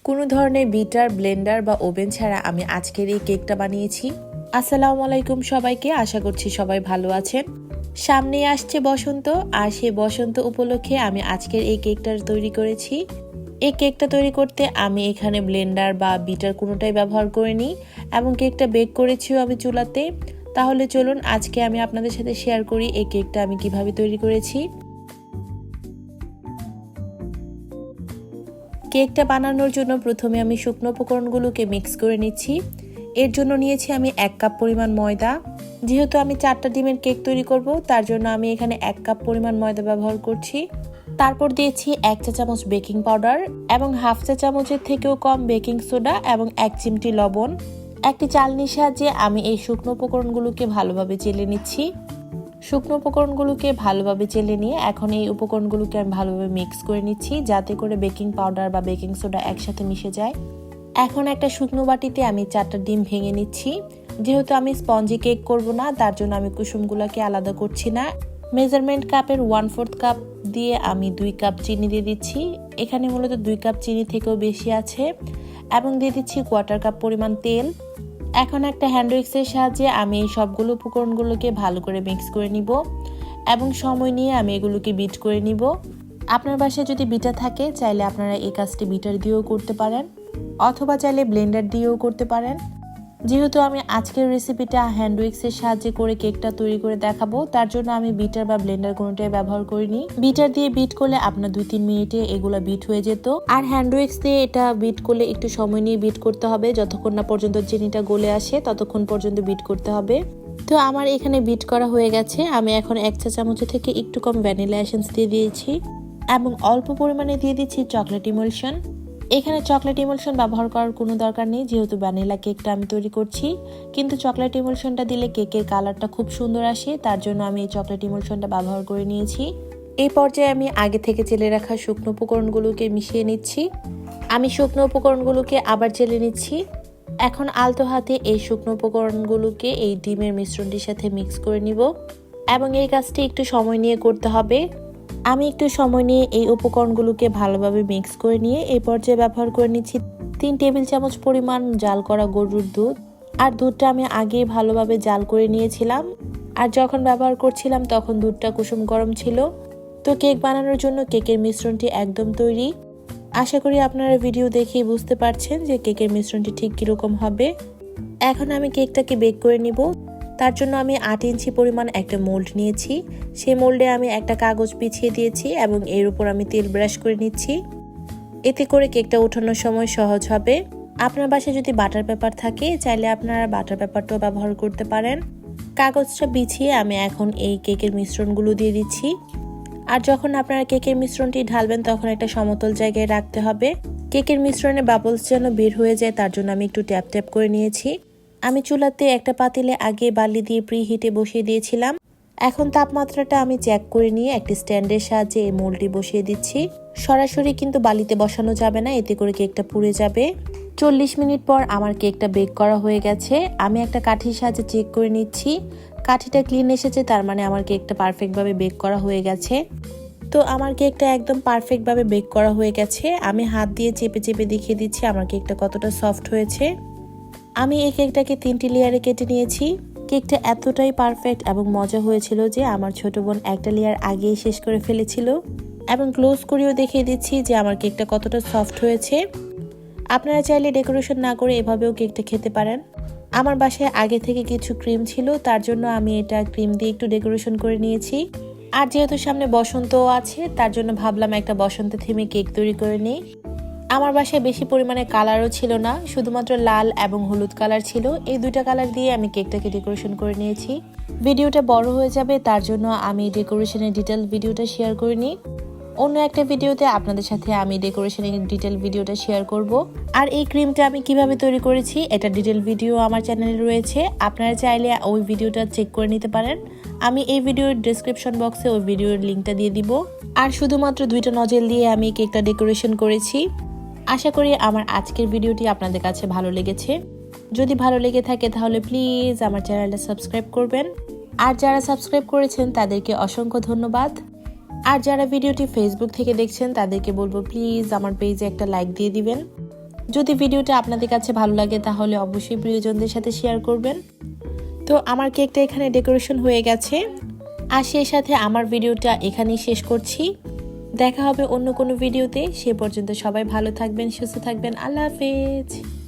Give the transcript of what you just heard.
কোনো ধরনের bitter, Blender বা ওভেন ছাড়া আমি আজকের এই কেকটা বানিয়েছি। আসসালামু আলাইকুম সবাইকে, আশা করছি সবাই ভালো আছেন। সামনে আসছে বসন্ত, আর সেই বসন্ত উপলক্ষে আমি আজকের এই কেকটা তৈরি করেছি। এই কেকটা তৈরি করতে আমি এখানে ব্লেন্ডার বা বিটার কোনোটাই ব্যবহার করিনি এবং কেকটা বেক করেছিও আমি চুলাতে। তাহলে চলুন আজকে আমি আপনাদের সাথে শেয়ার করি এই কেকটা আমি কিভাবে তৈরি করেছি। কেকটা বানানোর জন্য প্রথমে আমি শুকনো উপকরণগুলোকে মিক্স করে নিচ্ছি। এর জন্য নিয়েছি আমি 1 কাপ পরিমাণ ময়দা। যেহেতু আমি 4টা ডিমের কেক তৈরি করব, তার জন্য আমি এখানে 1 কাপ পরিমাণ ময়দা ব্যবহার করছি। তারপর দিয়েছি 1 চা চামচ বেকিং পাউডার এবং হাফ চা চামচের থেকেও কম বেকিং সোডা এবং 1 চিমটি লবণ। একটি চালনির সাহায্যে আমি এই শুকনো উপকরণগুলোকে ভালোভাবে চেলে নিচ্ছি। শুকনো উপকরণগুলোকে ভালোভাবে চেলে নিয়ে এখন এই উপকরণগুলোকে আমি ভালোভাবে মিক্স করে নিচ্ছি, যাতে করে বেকিং পাউডার বা বেকিং সোডা একসাথে মিশে যায়। এখন একটা শুকনো বাটিতে আমি 4টা ডিম ভেঙে নিচ্ছি। যেহেতু আমি স্পঞ্জি কেক করব না, তার জন্য আমি কুসুমগুলোকে আলাদা করছি না। মেজারমেন্ট কাপের 1/4 কাপ দিয়ে আমি 2 কাপ চিনি দিয়ে দিচ্ছি। এখানে মূলত 2 কাপ চিনি থেকেও বেশি আছে। এবং দিয়ে দিচ্ছি 1/4 কাপ পরিমাণ তেল। এখন একটা হ্যান্ড উইক্সের সাহায্যে আমি এই সবগুলো উপকরণগুলোকে ভালো করে মিক্স করে নিব এবং সময় নিয়ে আমি এগুলোকে বিট করে নিব। আপনার বাসায় যদি বিটার থাকে, চাইলে আপনারা এই কাজটি বিটার দিয়েও করতে পারেন অথবা চাইলে ব্লেন্ডার দিয়েও করতে পারেন। যেহেতু আমি আজকের রেসিপিটা হ্যান্ড উইক্সের সাহায্যে করে কেকটা তৈরি করে দেখাবো, তার জন্য আমি বিটার বা ব্লেন্ডার কোনোটাই ব্যবহার করিনি। বিটার দিয়ে বিট করলে আপনার 2-3 মিনিটে এগুলো বিট হয়ে যেত, আর হ্যান্ড উইক্স দিয়ে এটা বিট করলে একটু সময় নিয়ে বিট করতে হবে। যতক্ষণ না পর্যন্ত চিনিটা গলে আসে ততক্ষণ পর্যন্ত বিট করতে হবে। তো আমার এখানে বিট করা হয়ে গেছে। আমি এখন 1 চা চামচের থেকে একটু কম ভ্যানিলা এসেন্স দিয়ে দিয়েছি এবং অল্প পরিমাণে দিয়ে দিচ্ছি চকলেট ইমলশন। এখানে চকলেট ইমলশন ব্যবহার করার কোনো দরকার নেই, যেহেতু ভ্যানিলা কেকটা আমি তৈরি করছি। কিন্তু চকলেট ইমলশনটা দিলে কেকের কালারটা খুব সুন্দর আসে, তার জন্য আমি এই চকলেট ইমলশনটা ব্যবহার করে নিয়েছি। এই পর্যায়ে আমি আগে থেকে চেলে রাখা শুকনো উপকরণগুলোকে মিশিয়ে নিচ্ছি। আমি শুকনো উপকরণগুলোকে আবার চেলে নিচ্ছি। এখন আলতো হাতে এই শুকনো উপকরণগুলোকে এই ডিমের মিশ্রণটির সাথে মিক্স করে নিব এবং এই কাজটি একটু সময় নিয়ে করতে হবে। আমি একটু সময় নিয়ে এই উপকরণগুলোকে ভালোভাবে মিক্স করে নিয়ে এই পর্যায়ে ব্যবহার করে নিচ্ছি 3 টেবিল চামচ পরিমাণ জাল করা গরুর দুধ। আর দুধটা আমি আগেই ভালোভাবে জাল করে নিয়েছিলাম, আর যখন ব্যবহার করছিলাম তখন দুধটা কুসুম গরম ছিল। তো কেক বানানোর জন্য কেকের মিশ্রণটি একদম তৈরি। আশা করি আপনারা ভিডিও দেখেই বুঝতে পারছেন যে কেকের মিশ্রণটি ঠিক কীরকম হবে। এখন আমি কেকটাকে বেক করে নিব। তার জন্য আমি 8 ইঞ্চি পরিমাণ একটা মোল্ড নিয়েছি। সেই মোল্ডে আমি একটা কাগজ বিছিয়ে দিয়েছি এবং এর উপর আমি তেল ব্রাশ করে নিচ্ছি। এতে করে কেকটা ওঠানোর সময় সহজ হবে। আপনার বাসায় যদি বাটার পেপার থাকে, চাইলে আপনারা বাটার পেপারটাও ব্যবহার করতে পারেন। কাগজটা বিছিয়ে আমি এখন এই কেকের মিশ্রণগুলো দিয়ে দিচ্ছি। আর যখন আপনারা কেকের মিশ্রণটি ঢালবেন তখন একটা সমতল জায়গায় রাখতে হবে। কেকের মিশ্রণে বাবলস যেন বের হয়ে যায়, তার জন্য আমি একটু ট্যাপ ট্যাপ করে নিয়েছি। আমি চুলাতে একটা পাতিলে আগে বালি দিয়ে প্রি হিটে বসিয়ে দিয়েছিলাম। এখন তাপমাত্রাটা আমি চেক করে নিয়ে একটি স্ট্যান্ডের সাহায্যে এই মোল্ডটি বসিয়ে দিচ্ছি। সরাসরি কিন্তু বালিতে বসানো যাবে না, এতে করে কেকটা পুড়ে যাবে। 40 মিনিট পর আমার কেকটা বেক করা হয়ে গেছে। আমি একটা কাঠির সাহায্যে চেক করে নিচ্ছি। কাঠিটা ক্লিন এসেছে, তার মানে আমার কেকটা পারফেক্টভাবে বেক করা হয়ে গেছে। তো আমার কেকটা একদম পারফেক্টভাবে বেক করা হয়ে গেছে। আমি হাত দিয়ে চেপে চেপে দেখিয়ে দিচ্ছি আমার কেকটা কতটা সফট হয়েছে। আমি এই কেকটাকে 3টি লেয়ারে কেটে নিয়েছি। কেকটা এতটাই পারফেক্ট এবং মজা হয়েছিল যে আমার ছোট বোন একটা লেয়ার আগেই শেষ করে ফেলেছিল। এবং ক্লোজ করেও দেখিয়ে দিচ্ছি যে আমার কেকটা কতটা সফট হয়েছে। আপনারা চাইলে ডেকোরেশন না করে এভাবেও কেকটা খেতে পারেন। আমার বাসায় আগে থেকে কিছু ক্রিম ছিল, তার জন্য আমি এটা ক্রিম দিয়ে একটু ডেকোরেশন করে নিয়েছি। আর যেহেতু সামনে বসন্তও আছে, তার জন্য ভাবলাম একটা বসন্ত থিমে কেক তৈরি করে নিই। আমার বাসায় বেশি পরিমাণে কালারও ছিল না, শুধুমাত্র লাল এবং হলুদ কালার ছিল। এই 2টা কালার দিয়ে আমি কেকটাকে ডেকোরেশন করে নিয়েছি। ভিডিওটা বড় হয়ে যাবে, তার জন্য আমি ডেকোরেশনের ডিটেল ভিডিওটা শেয়ার করিনি। অন্য একটা ভিডিওতে আপনাদের সাথে আমি ডেকোরেশনের ডিটেল ভিডিওটা শেয়ার করব। আর এই ক্রিমটা আমি কিভাবে তৈরি করেছি এটা ডিটেল ভিডিও আমার চ্যানেলে রয়েছে, আপনারা চাইলে ওই ভিডিওটা চেক করে নিতে পারেন। আমি এই ভিডিওর ডেসক্রিপশন বক্সে ওই ভিডিওর লিঙ্কটা দিয়ে দিব। আর শুধুমাত্র 2টা নজেল দিয়ে আমি কেকটা ডেকোরেশন করেছি। আশা করি আমার আজকের ভিডিওটি আপনাদের কাছে ভালো লেগেছে। যদি ভালো লেগে থাকে তাহলে প্লিজ আমার চ্যানেলটা সাবস্ক্রাইব করবেন। আর যারা সাবস্ক্রাইব করেছেন তাদেরকে অসংখ্য ধন্যবাদ। আর যারা ভিডিওটি ফেসবুক থেকে দেখছেন তাদেরকে বলবো প্লিজ আমার পেজে একটা লাইক দিয়ে দিবেন। যদি ভিডিওটা আপনাদের কাছে ভালো লাগে তাহলে অবশ্যই প্রিয়জনদের সাথে শেয়ার করবেন। তো আমার কেকটা এখানে ডেকোরেশন হয়ে গেছে। আর সেই সাথে আমার ভিডিওটা এখানেই শেষ করছি। দেখা হবে অন্য কোনো ভিডিওতে। সে পর্যন্ত সবাই ভালো থাকবেন, সুস্থ থাকবেন। আল্লাহ হাফেজ।